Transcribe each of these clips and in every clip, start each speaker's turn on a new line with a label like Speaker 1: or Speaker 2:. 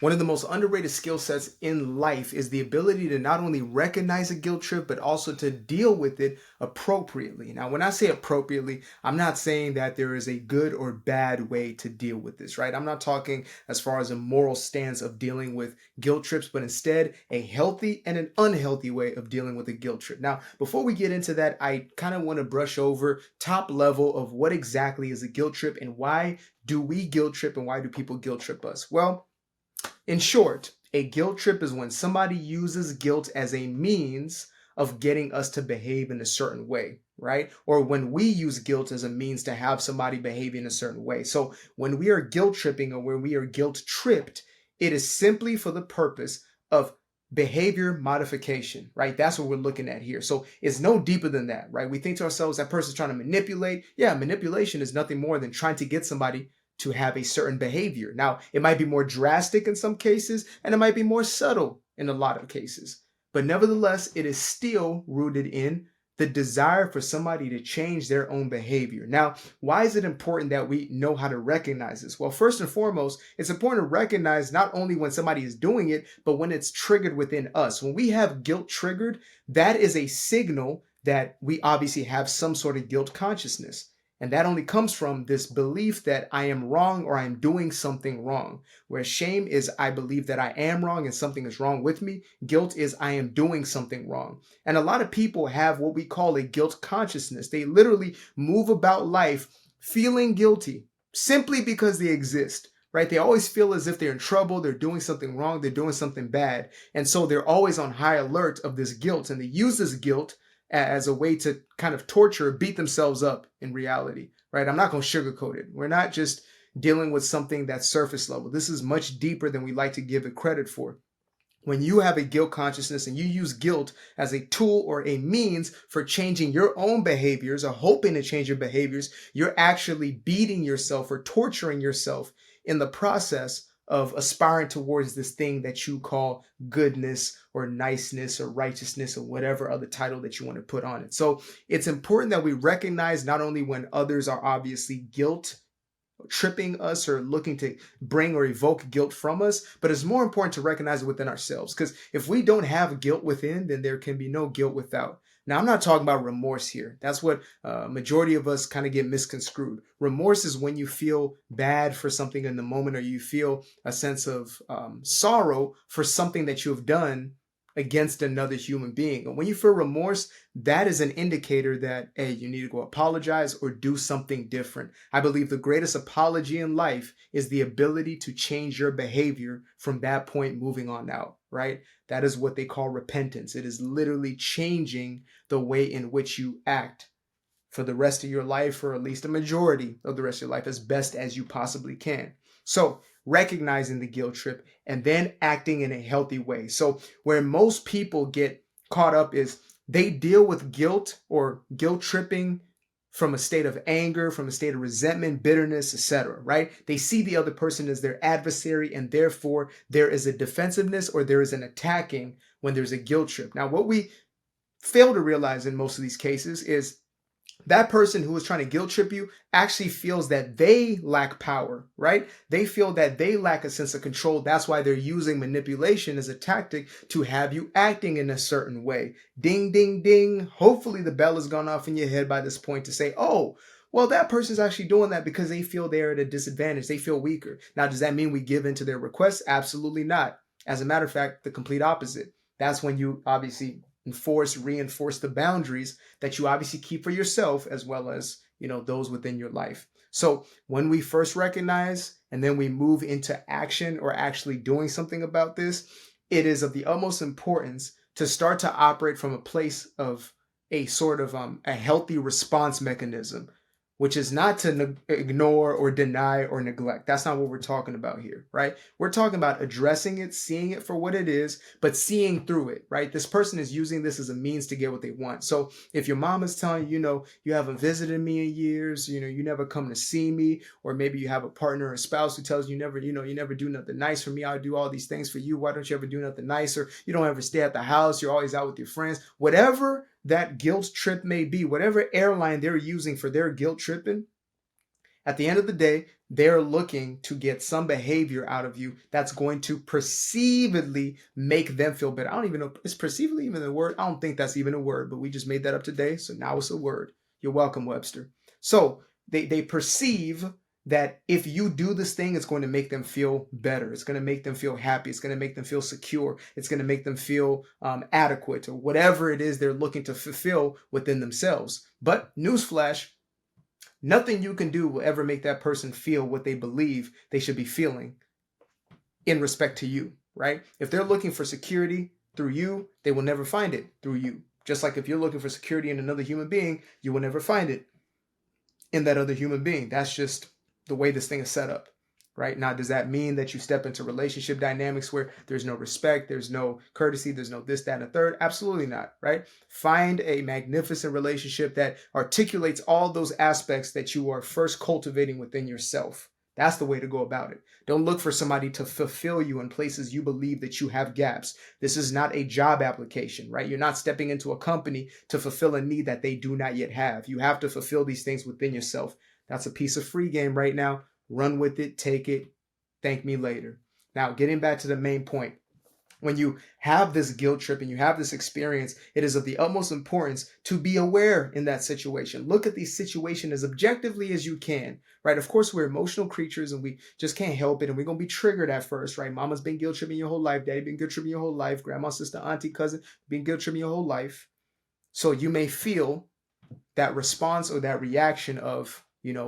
Speaker 1: One of the most underrated skill sets in life is the ability to not only recognize a guilt trip, but also to deal with it appropriately. Now, when I say appropriately, I'm not saying that there is a good or bad way to deal with this, right? I'm not talking as far as a moral stance of dealing with guilt trips, but instead a healthy and an unhealthy way of dealing with a guilt trip. Now, before we get into that, I kind of want to brush over top level of what exactly is a guilt trip and why do we guilt trip and why do people guilt trip us? Well, in short, a guilt trip is when somebody uses guilt as a means of getting us to behave in a certain way, right? Or when we use guilt as a means to have somebody behave in a certain way. So when we are guilt tripping or when we are guilt tripped, it is simply for the purpose of behavior modification, right? That's what we're looking at here. So it's no deeper than that, right? We think to ourselves, that person's trying to manipulate. Yeah, manipulation is nothing more than trying to get somebody to have a certain behavior. Now, it might be more drastic in some cases, and it might be more subtle in a lot of cases. But nevertheless, it is still rooted in the desire for somebody to change their own behavior. Now, why is it important that we know how to recognize this? Well, first and foremost, it's important to recognize not only when somebody is doing it, but when it's triggered within us. When we have guilt triggered, that is a signal that we obviously have some sort of guilt consciousness. And that only comes from this belief that I am wrong or I'm doing something wrong. Whereas shame is I believe that I am wrong and something is wrong with me. Guilt is I am doing something wrong. And a lot of people have what we call a guilt consciousness. They literally move about life feeling guilty simply because they exist. Right? They always feel as if they're in trouble, they're doing something wrong, they're doing something bad. And so they're always on high alert of this guilt. And they use this guilt as a way to kind of torture, beat themselves up in reality, right? I'm not going to sugarcoat it. We're not just dealing with something that's surface level. This is much deeper than we like to give it credit for. When you have a guilt consciousness and you use guilt as a tool or a means for changing your own behaviors or hoping to change your behaviors, you're actually beating yourself or torturing yourself in the process of aspiring towards this thing that you call goodness or niceness or righteousness or whatever other title that you want to put on it. So it's important that we recognize not only when others are obviously guilt tripping us or looking to bring or evoke guilt from us, but it's more important to recognize it within ourselves. Because if we don't have guilt within, then there can be no guilt without. Now, I'm not talking about remorse here. That's what majority of us kind of get misconstrued. Remorse is when you feel bad for something in the moment, or you feel a sense of sorrow for something that you have done against another human being. And when you feel remorse, that is an indicator that, hey, you need to go apologize or do something different. I believe the greatest apology in life is the ability to change your behavior from that point moving on out, right? That is what they call repentance. It is literally changing the way in which you act for the rest of your life, or at least a majority of the rest of your life, as best as you possibly can. So, recognizing the guilt trip and then acting in a healthy way. So, where most people get caught up is they deal with guilt or guilt tripping from a state of anger, from a state of resentment, bitterness, etc., right? They see the other person as their adversary, and therefore there is a defensiveness or there is an attacking when there's a guilt trip. Now, what we fail to realize in most of these cases is that person who is trying to guilt trip you actually feels that they lack power, right? They feel that they lack a sense of control. That's why they're using manipulation as a tactic to have you acting in a certain way. Ding, ding, ding. Hopefully the bell has gone off in your head by this point to say, oh, well, that person's actually doing that because they feel they're at a disadvantage. They feel weaker. Now, does that mean we give in to their requests? Absolutely not. As a matter of fact, the complete opposite. That's when you obviously reinforce the boundaries that you obviously keep for yourself as well as, those within your life. So when we first recognize and then we move into action or actually doing something about this, it is of the utmost importance to start to operate from a place of a sort of a healthy response mechanism, which is not to ignore or deny or neglect. That's not what we're talking about here, right? We're talking about addressing it, seeing it for what it is, but seeing through it, right? This person is using this as a means to get what they want. So if your mom is telling you, you haven't visited me in years, you never come to see me, or maybe you have a partner or a spouse who tells you never, you never do nothing nice for me. I'll do all these things for you. Why don't you ever do nothing nice? Or you don't ever stay at the house. You're always out with your friends. Whatever that guilt trip may be, whatever airline they're using for their guilt tripping, At the end of the day, they're looking to get some behavior out of you that's going to perceivedly make them feel better. I don't even know, is perceivably even a word? I don't think that's even a word, but we just made that up today. So now it's a word. You're welcome, Webster. So they perceive that if you do this thing, it's going to make them feel better. It's going to make them feel happy. It's going to make them feel secure. It's going to make them feel adequate, or whatever it is they're looking to fulfill within themselves. But newsflash, nothing you can do will ever make that person feel what they believe they should be feeling in respect to you, right? If they're looking for security through you, they will never find it through you. Just like if you're looking for security in another human being, you will never find it in that other human being. That's just the way this thing is set up, right? Now, does that mean that you step into relationship dynamics where there's no respect, there's no courtesy, there's no this, that, and a third? Absolutely not, right? Find a magnificent relationship that articulates all those aspects that you are first cultivating within yourself. That's the way to go about it. Don't look for somebody to fulfill you in places you believe that you have gaps. This is not a job application, right? You're not stepping into a company to fulfill a need that they do not yet have. You have to fulfill these things within yourself. That's a piece of free game right now. Run with it, take it, thank me later. Now, getting back to the main point. When you have this guilt trip and you have this experience, it is of the utmost importance to be aware in that situation. Look at the situation as objectively as you can, right? Of course, we're emotional creatures and we just can't help it. And we're going to be triggered at first, right? Mama's been guilt tripping your whole life. Daddy been guilt tripping your whole life. Grandma, sister, auntie, cousin been guilt tripping your whole life. So you may feel that response or that reaction of,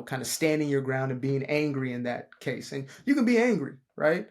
Speaker 1: kind of standing your ground and being angry in that case. And you can be angry, right?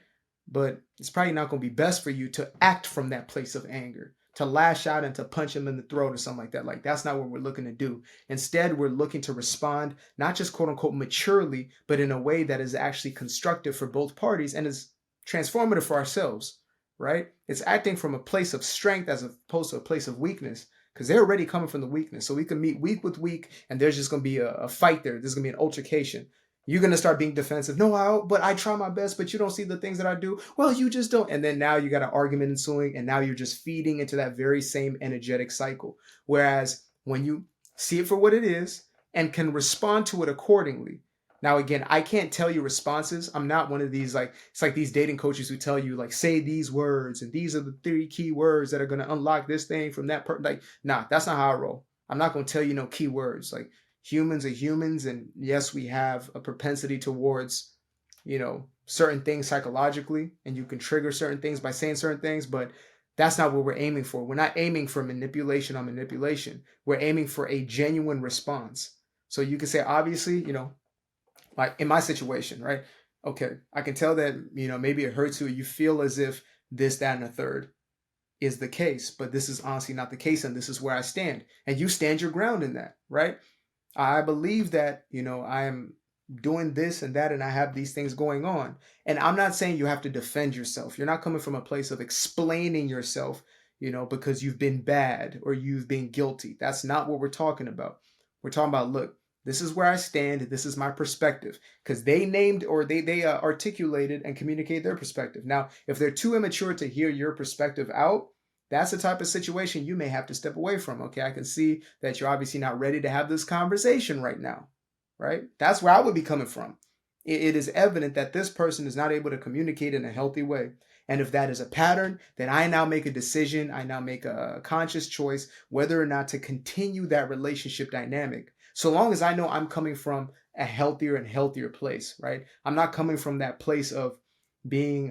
Speaker 1: But it's probably not going to be best for you to act from that place of anger, to lash out and to punch him in the throat or something like that. Like, that's not what we're looking to do. Instead, we're looking to respond, not just quote unquote maturely, but in a way that is actually constructive for both parties and is transformative for ourselves, right? It's acting from a place of strength as opposed to a place of weakness, because they're already coming from the weakness. So we can meet weak with weak, and there's just going to be a fight there. There's going to be an altercation. You're going to start being defensive. No, but I try my best, but you don't see the things that I do. Well, you just don't. And then now you got an argument ensuing, and now you're just feeding into that very same energetic cycle. Whereas when you see it for what it is and can respond to it accordingly. Now, again, I can't tell you responses. I'm not one of these, it's like these dating coaches who tell you, say these words, and these are the 3 key words that are going to unlock this thing from that person. Nah, that's not how I roll. I'm not going to tell you no key words. Humans are humans, and yes, we have a propensity towards, certain things psychologically, and you can trigger certain things by saying certain things, but that's not what we're aiming for. We're not aiming for manipulation on manipulation. We're aiming for a genuine response. So you can say, obviously, like in my situation, right? Okay, I can tell that, maybe it hurts you. You feel as if this, that, and a third is the case, but this is honestly not the case, and this is where I stand. And you stand your ground in that, right? I believe that, I am doing this and that, and I have these things going on. And I'm not saying you have to defend yourself. You're not coming from a place of explaining yourself, because you've been bad or you've been guilty. That's not what we're talking about. We're talking about, look, this is where I stand. This is my perspective, because they named or they articulated and communicated their perspective. Now, if they're too immature to hear your perspective out, that's the type of situation you may have to step away from. Okay, I can see that you're obviously not ready to have this conversation right now, right? That's where I would be coming from. It is evident that this person is not able to communicate in a healthy way. And if that is a pattern, then I now make a decision. I now make a conscious choice whether or not to continue that relationship dynamic. So long as I know I'm coming from a healthier and healthier place, right? I'm not coming from that place of being,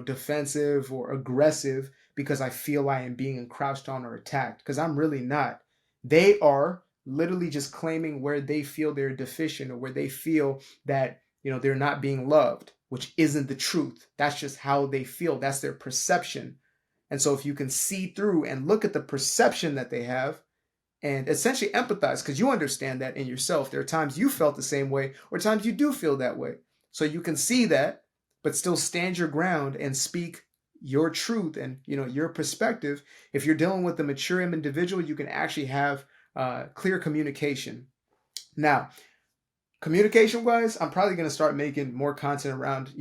Speaker 1: defensive or aggressive because I feel I am being encroached on or attacked, because I'm really not. They are literally just claiming where they feel they're deficient or where they feel that, they're not being loved, which isn't the truth. That's just how they feel. That's their perception. And so if you can see through and look at the perception that they have and essentially empathize, because you understand that in yourself, there are times you felt the same way or times you do feel that way. So you can see that, but still stand your ground and speak your truth and, your perspective. If you're dealing with a mature individual, you can actually have clear communication. Now, communication wise, I'm probably going to start making more content around,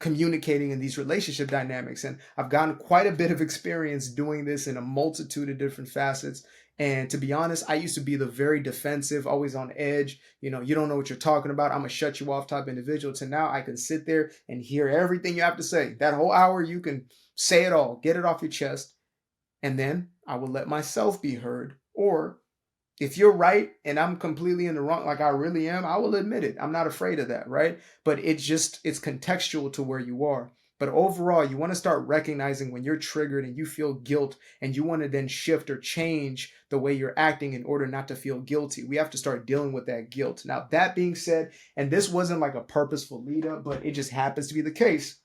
Speaker 1: communicating in these relationship dynamics. And I've gotten quite a bit of experience doing this in a multitude of different facets. And to be honest, I used to be the very defensive, always on edge. You don't know what you're talking about. I'm going to shut you off type individual. To now I can sit there and hear everything you have to say. That whole hour, you can say it all, get it off your chest. And then I will let myself be heard. Or if you're right and I'm completely in the wrong, like I really am, I will admit it. I'm not afraid of that, right? But it's contextual to where you are. But overall, you want to start recognizing when you're triggered and you feel guilt, and you want to then shift or change the way you're acting in order not to feel guilty. We have to start dealing with that guilt. Now, that being said, and this wasn't like a purposeful lead up, but it just happens to be the case.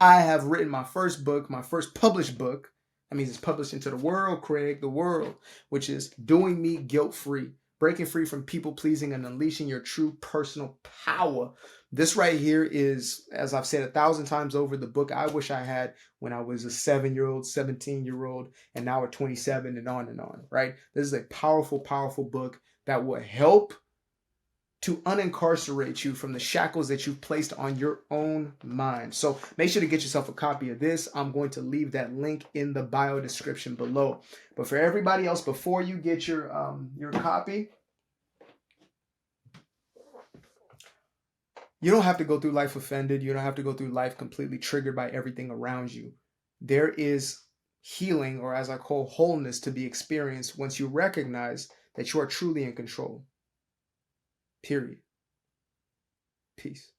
Speaker 1: I have written my first book, my first published book. That means it's published into the world, Craig, the world, which is Doing Me Guilt-Free, breaking free from people pleasing and unleashing your true personal power. This right here is, as I've said 1,000 times over, the book I wish I had when I was a 7-year-old, 17-year-old, and now a 27 and on, right? This is a powerful, powerful book that will help to unincarcerate you from the shackles that you've placed on your own mind. So make sure to get yourself a copy of this. I'm going to leave that link in the bio description below. But for everybody else, before you get your copy, you don't have to go through life offended. You don't have to go through life completely triggered by everything around you. There is healing, or as I call wholeness, to be experienced once you recognize that you are truly in control. Period. Peace.